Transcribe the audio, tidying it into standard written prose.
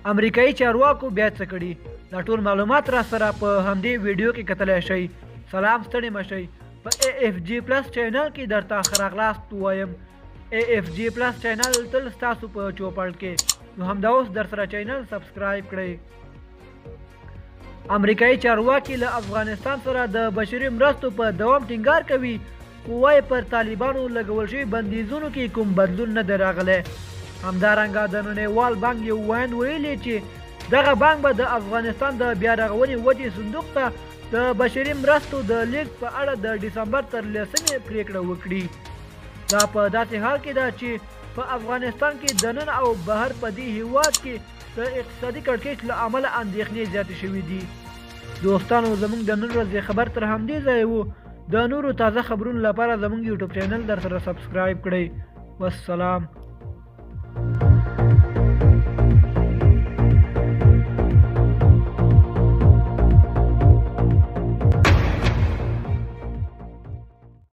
امریکایي چارواکو بیا څه کړي؟ دا ټول معلومات را سره په همدې ویډیو کې کتلی شئ. سلام، ستړي مه شئ. په AFG پلس چینل کې درته ښه راغلاست وایم. AFG پلس چینل تل ستاسو په چوپړ کې، نو همدا اوس در سره چینل سبسکرایب کړئ. امریکایي چارواکي له افغانستان سره د بشري مرستو په دوام ټینګار کوي، خو وایي پر طالبانو لګول شوي بندیزونو کې کوم بدلون نه دی راغلی. همدارنګه د نړیوال بانک یو ویاند ویلي چې دغه بانک به د افغانستان د بیا رغونې وجې صندوق ته د بشري مرستو د لیږد په اړه د ډسمبر تر 10مې پریکړه وکړي. دا په داسې حال کې ده چې په افغانستان کې دننه او بهر په دې هیواد کې د اقتصادي کړکېچ له امله اندېښنې زیاتې شوي دي. دوستانو، زموږ د نن ورځې خبر تر همدې ځایه و. د نورو تازه خبرونو لپاره زموږ یوټیوب چینل در سره سبسکرایب کړئ. والسلام.